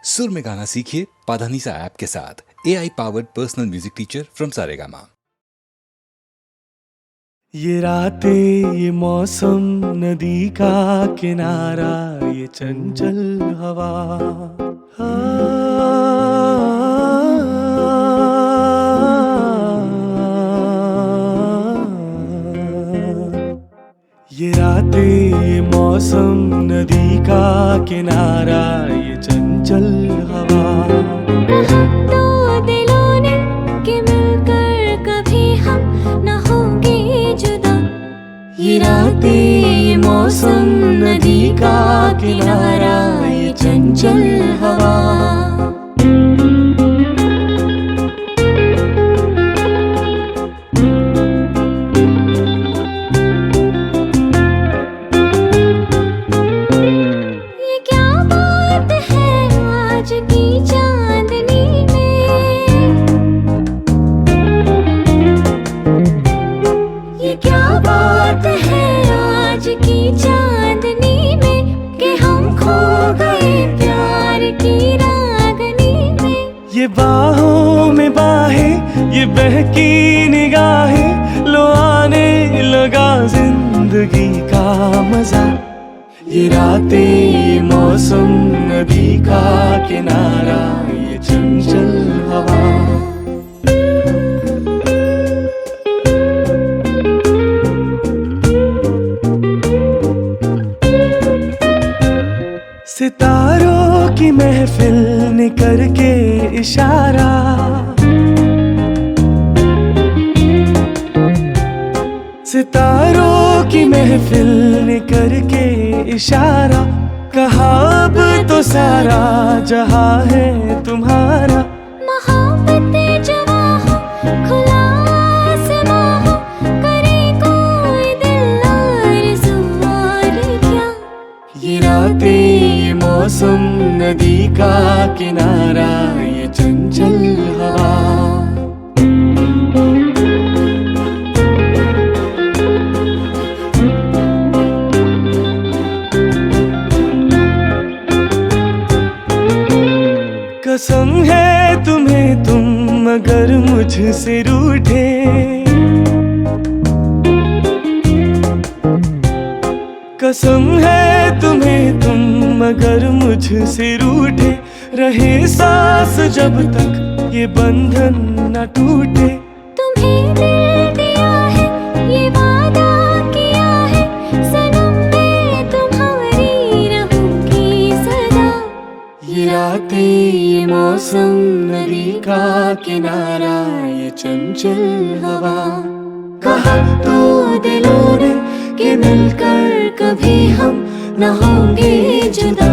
सुर में गाना सीखिए पाधानीसा ऐप के साथ। AI powered personal music teacher from Saregama. ये रातें, ये मौसम, नदी का किनारा, ये चंचल हवा, ये रातें, ये मौसम, नदी का किनारा, ये चंचल हवा। कहा तो दिलों ने कि मिलकर कभी हम न होंगे जुदा। ये रातें, ये मौसम, नदी का किनारा, ये चंचल हवा। ये क्या बात है आज की चांदनी में, ये क्या बात है आज की चांदनी में कि हम खो गए प्यार की रागनी में। ये बाहों में बाहें, ये बहकी निगाहें, लो आने लगा जिंदगी का मजा। ये रातें, ये मौसम, नदी का किनारा, ये चंचल हवा। सितारों की महफिल ने करके इशारा, सितारों की महफिल ने करके इशारा, कहा अब तो सारा जहां है तुम्हारा। मोहब्बतें जवां हो, खुला आसमां हो, करे कोई दिल आरज़ू और क्या। ये रातें, ये मौसम, नदी का किनारा, ये चंचल हवा। कसम है तुम्हें तुम अगर मुझसे रूठे, कसम है तुम्हें तुम अगर मुझसे रूठे, रहे सांस जब तक ये बंधन न टूटे। तुम्हें दिल दिया है, ये वादा किया है, सनम मैं तुम्हारी रहूंगी सदा। ये रातें, ये मौसम, नदी का किनारा, ये चंचल हवा। कहा तो दिलों ने कि मिलकर कभी हम न होंगे जुदा।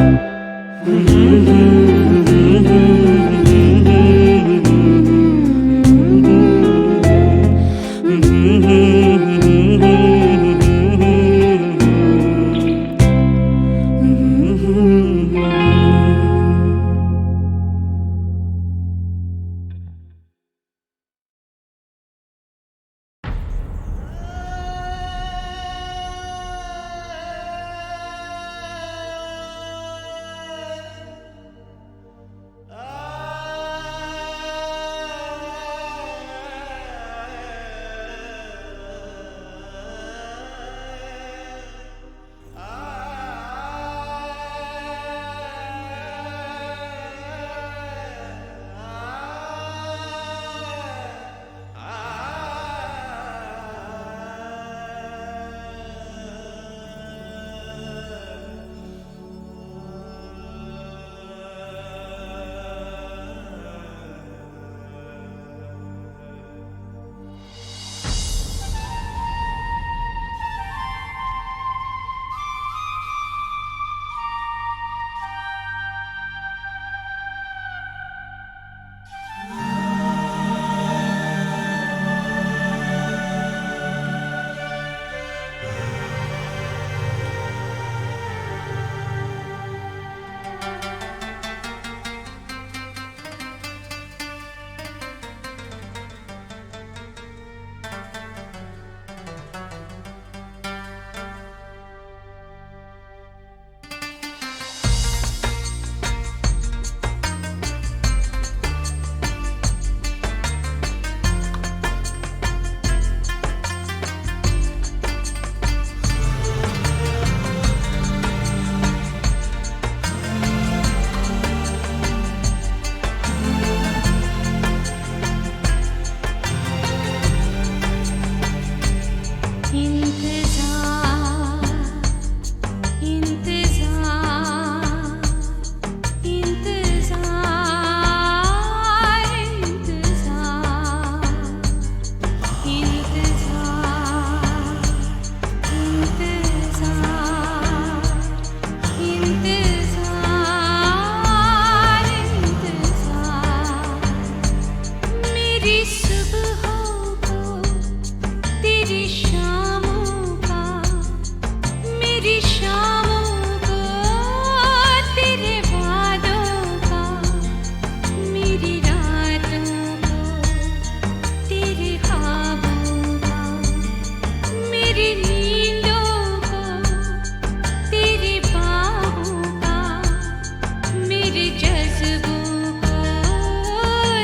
मेरे जज्बों को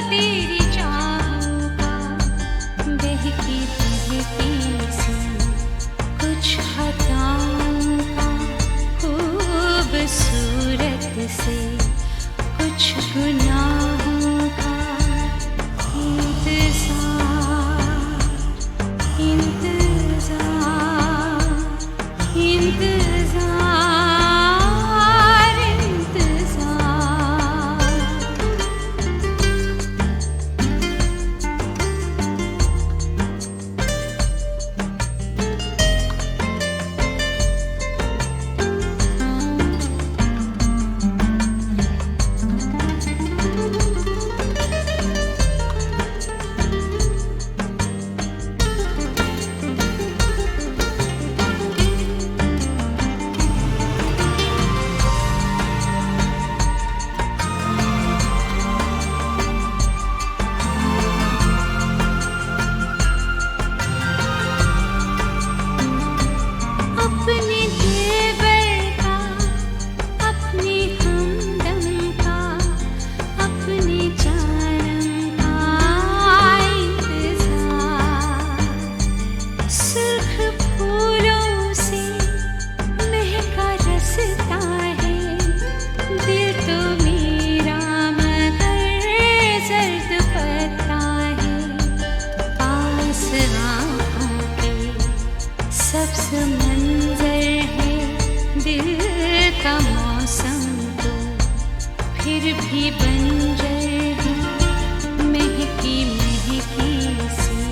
तेरी चाहों का बहकी बहकी सी कुछ खताओं का खूबसूरत से कुछ गुनाहों का भी बंजर है महकी महकी सी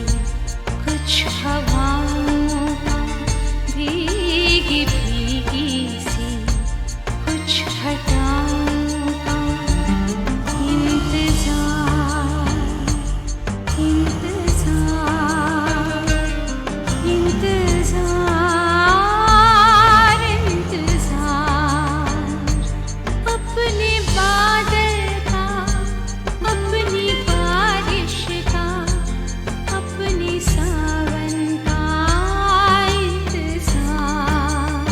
कुछ हवाओं का भीगी भीगी सी कुछ घटाओं का इंतजार इंतजार इंतजार अपने बादल का अपनी बारिश का अपने सावन का इंतजार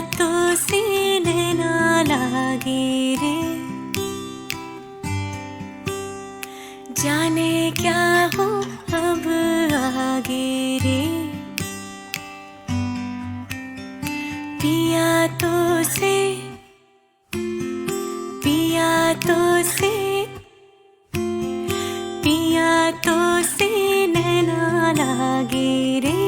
तो सीने ना लागे रे, जाने क्या हो अब आगे रे। पिया तो से, पिया तो से, पिया तो से नैना लागे रे।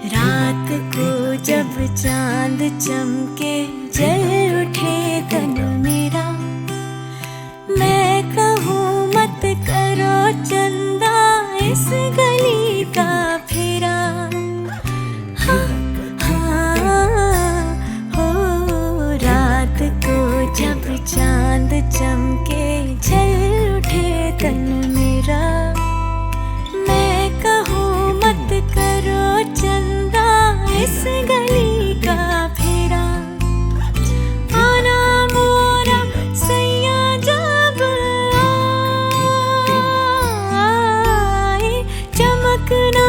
रात को जब चांद चमके जल उठे तन मेरा, मैं कहूँ मत करो चंदा इस गली का फेरा। हाँ, हाँ, हो रात को जब चांद चमके जल उठे तन मेरा, मैं कहूँ मत करो चंदा इस गली का फेरा। आना मोरा सैया जब आए, चमकना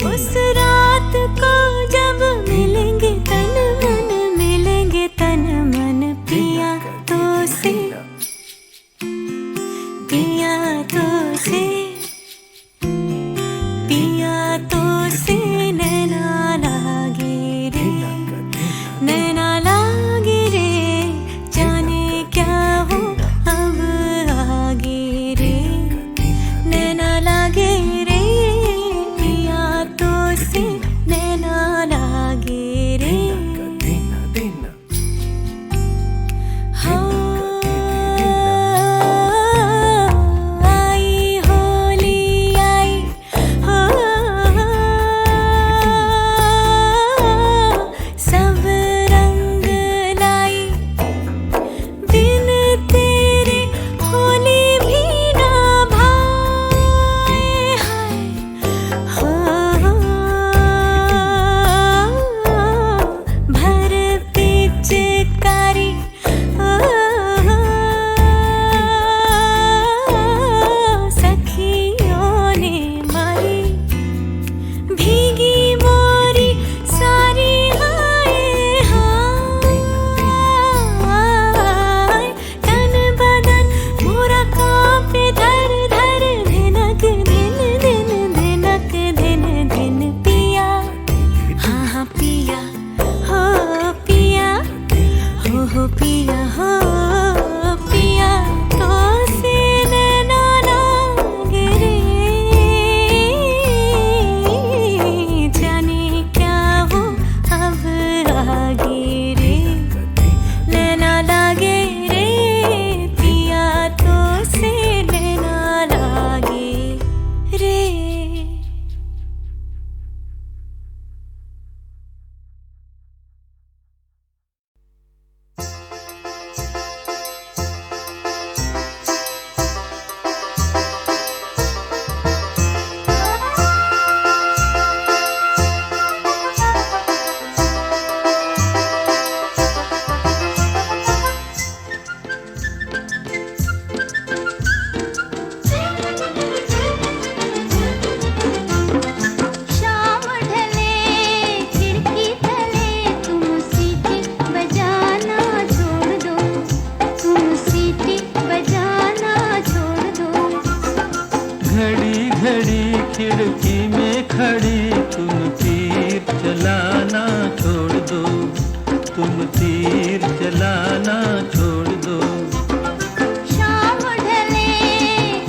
उस रात को जब मिलेंगे तन मन, मिलेंगे तन मन। पिया तो से, पिया तो से, पिया तो से नैना लागे रे, नैना लागे रे, जाने क्या हो अब आगे रे। नैना लागे रे, पिया तो से नैना लागे रे। आई होली आई, हो सब रंग लाई, बिन तेरे होली भी ना भाए। हाय हो भर पिचकारी, सखियों ने मारी, भीगी मोरी सारी। हाय हाय तन बदन मोरा कांपे धर धर, धिनक धिन धिन, धिनक धिन धिन। पिया हाँ हाँ पिया, हो पिया, हो पिया, हो पिया तो से नैना लागे रे, जाने क्या हो अब आगे रे। नैना लागे रे, पिया तो से नैना लागे रे। शाम ढले खिड़की तले, तुम सीटी बजाना छोड़ दो, तुम सीटी बजाना छोड़ दो। घड़ी घड़ी खिड़की में खड़ी, तुम तीर चलाना छोड़ दो, तुम तीर चलाना छोड़ दो। शाम ढले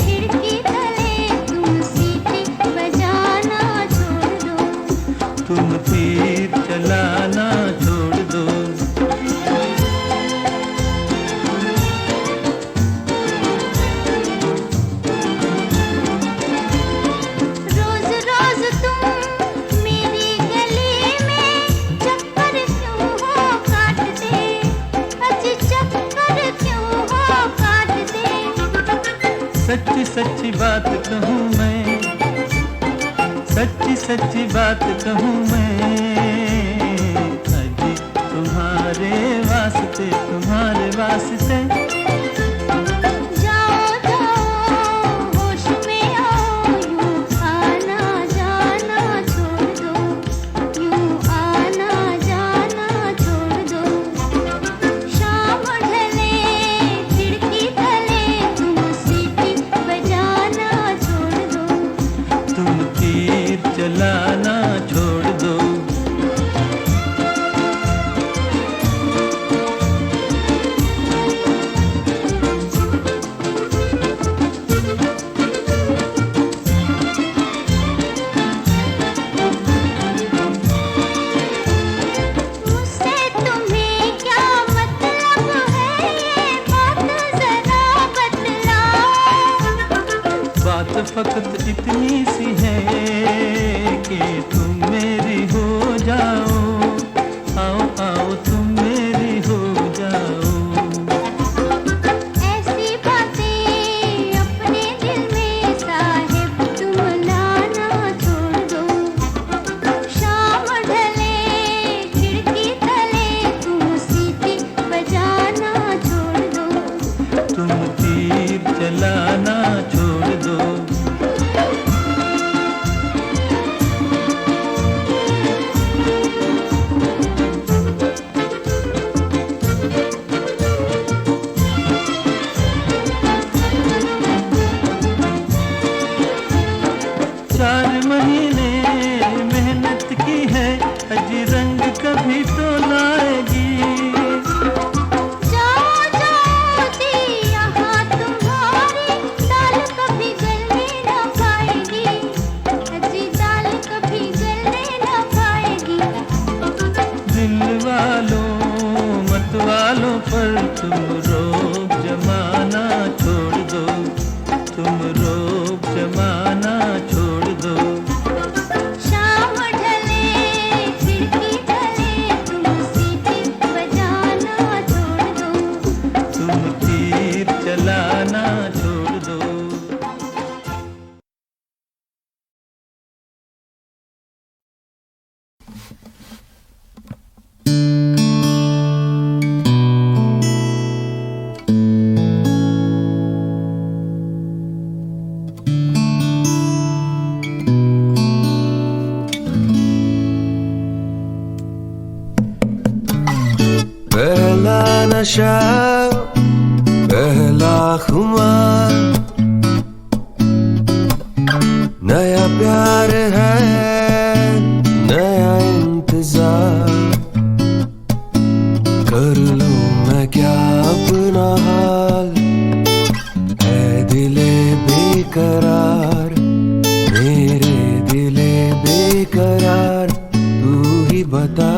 खिड़की तले, तुम सीटी बजाना छोड़ दो, तुम तीर चलाना छोड़ दो। रोज रोज तुम मेरी गली में चक्कर क्यों हो काटते, अजी चक्कर क्यों हो काटते। सच्ची सच्ची बात कहूँ मैं, सच्ची सच्ची बात कहूँ मैं, अजी तुम्हारे वास्ते, तुम्हारे वास्ते। जाओ जाओ होश में आओ, यूं आना जाना छोड़ दो, यूं फकत इतनी सी है कि तुम मेरी हो जाओ। आओ आओ तुम मेरी हो जाओ। ऐसी बातें अपने दिल में साहिब तुम लाना छोड़ दो। शाम ढले खिड़की तले तुम सीटी बजाना छोड़ दो। तुम तीर चलाना छोड़ दो। चार महीने मेहनत की है, अजी रंग कभी तो लाएगी। जाओ जाओ दी यहाँ तुम्हारी दाल कभी गलने न पाएगी। अजी दाल कभी गलने न पाएगी। दिल वालों मत वालों पर तुम रोब जमाना छोड़ दो। तुम रोब जमाना छोड़ दो। शाम ढले खिड़की तले तुम सीटी बजाना छोड़ दो। तुम तीर चलाना छोड़ दो। पहला नशा पहला खुमार, नया प्यार है नया इंतजार। कर लूं मैं क्या अपना हाल, है दिले बेकरार। मेरे दिले बेकरार तू ही बता।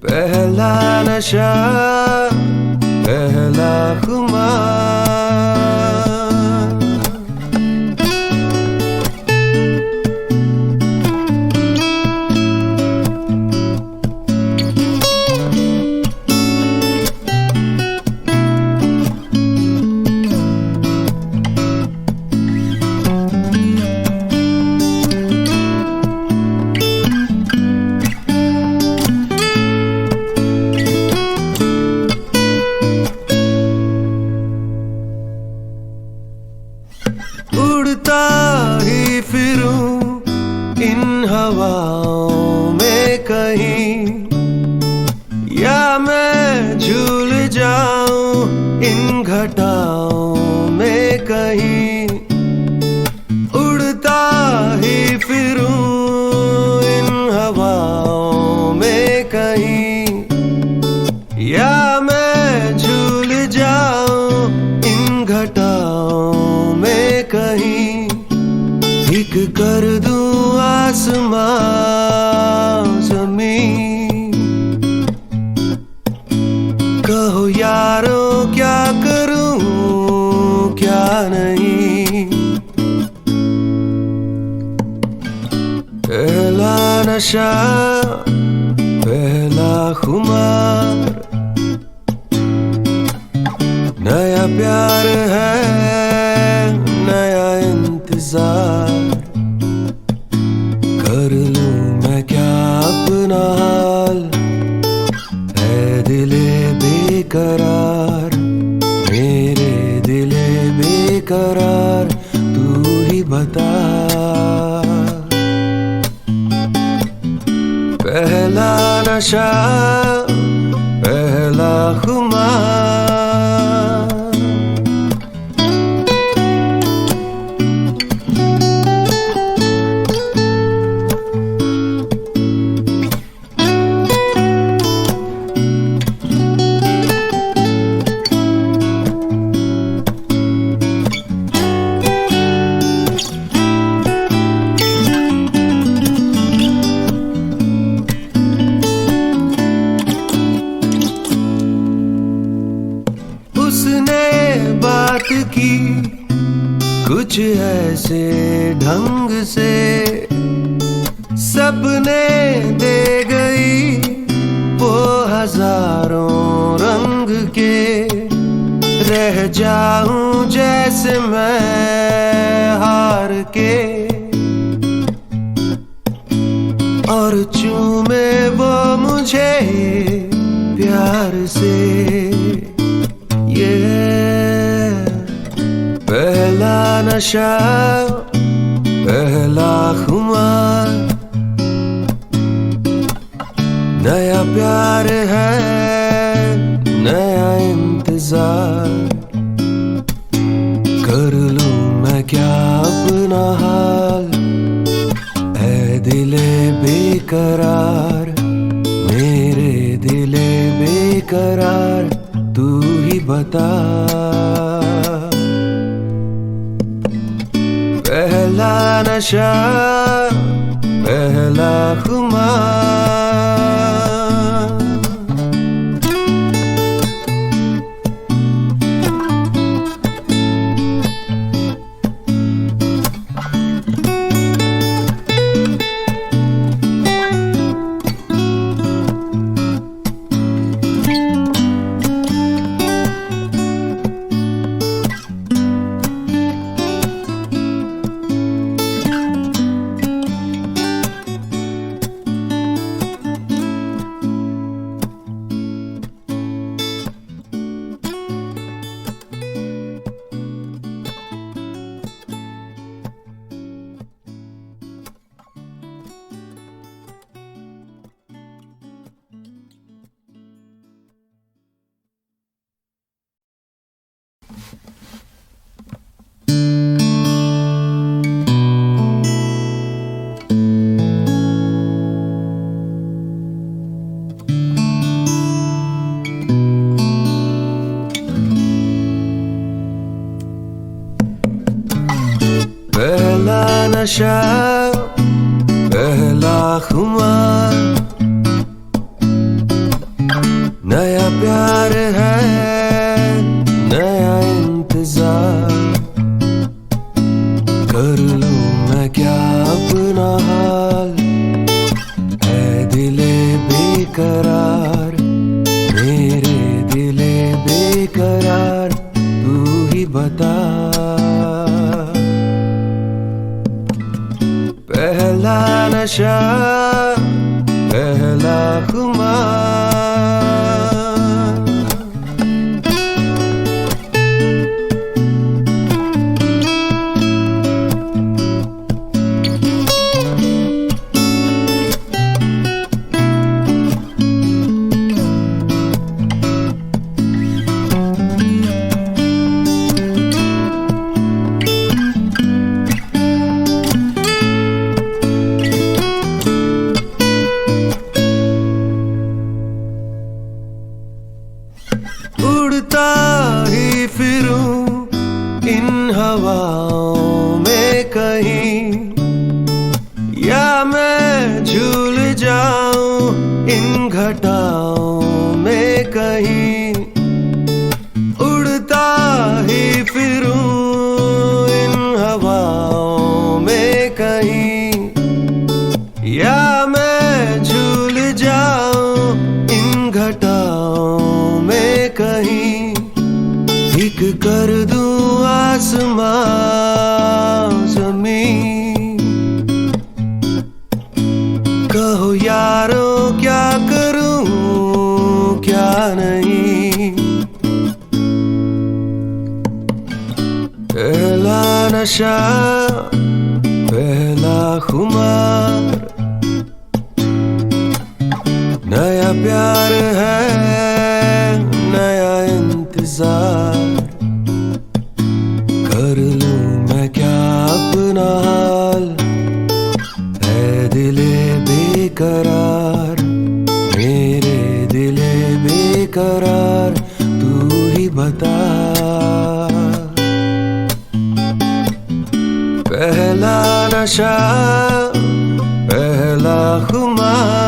पहला नशा पहला खुमार। उड़ता ही फिरूं इन हवाओं में कहीं, या मैं झूल जाऊं इन घटाओं में कहीं। उड़ता ही फिरूं इन हवाओं में कहीं, या मैं झूल जाऊं इन घटाओं में कहीं। एक कर दूं आसमां ज़मीं, कहो यारों क्या करूं क्या नहीं। पहला नशा पहला खुमार, नया प्यार है नया इंतजार। कर लूं मैं क्या अपना हाल, है दिले बेकरार। मेरे दिले बेकरार तू ही बता। पहला नशा पहला खुमार। उसने बात की कुछ ऐसे ढंग से, सपने दे गई वो हजारों रंग के। रह जाऊं जैसे मैं हार के, और चूमे वो मुझे प्यार से। ये पहला नशा, पहला खुमार, नया प्यार है, नया इंतजार। कर लूं मैं क्या अपना हाल, ऐ दिले बेकरार, मेरे दिले बेकरार, तू ही बता। पहला नशा, पहला खुमार। पहला नशा, पहला खुमार, नया प्यार है, नया इंतजार। कर लूं मैं क्या अपना हाल, ऐ दिले बेकरार, मेरे दिले बेकरार, तू ही बता। पहला नशा, पहला खुमार। उड़ता ही फिरूं इन हवाओं में कहीं, या मैं झूल जाऊं इन घटाओं में कहीं। उड़ता ही फिरूं इन हवाओं में कहीं, या मैं झूल जाऊं इन घटाओं में कहीं। एक कर दूं आसमां ज़मीं, कहो यारों क्या करूं क्या नहीं। पहला नशा, पहला खुमार, नया प्यार है, नया इंतजार। कर लूं मैं क्या अपना हाल, ऐ दिले बेकरार, मेरे दिले बेकरार, तू ही बता। पहला नशा, पहला खुमार।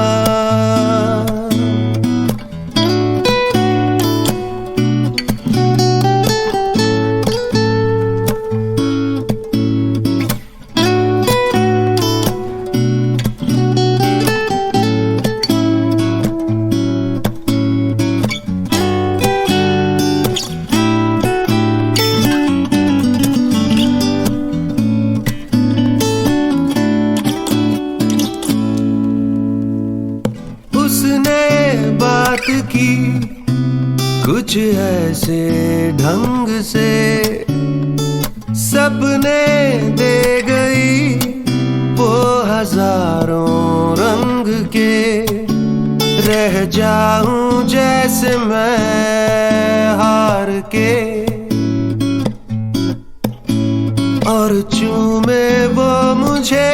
से ढंग से सपने दे गई वो हजारों रंग के। रह जाऊं जैसे मैं हार के और चूमे वो मुझे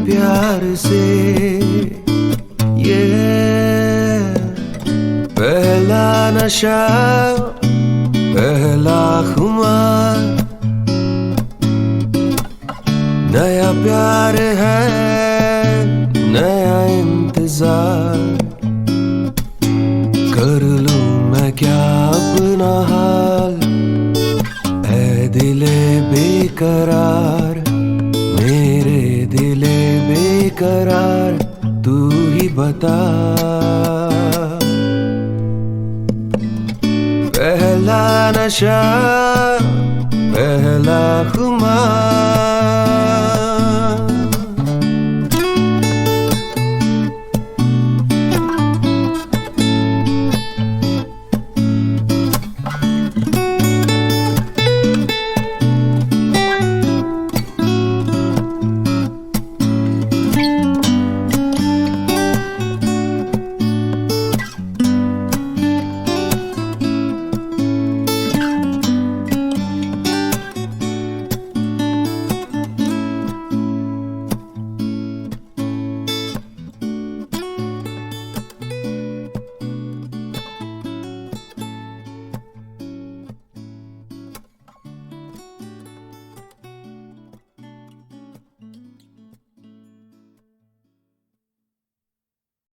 प्यार से। ये पहला नशा पहला खुमार, नया प्यार है नया इंतजार। कर लूं मैं क्या अपना हाल, ऐ दिले बेकरार, मेरे दिले बेकरार, तू ही बता। पहला नशा पहला खुमार,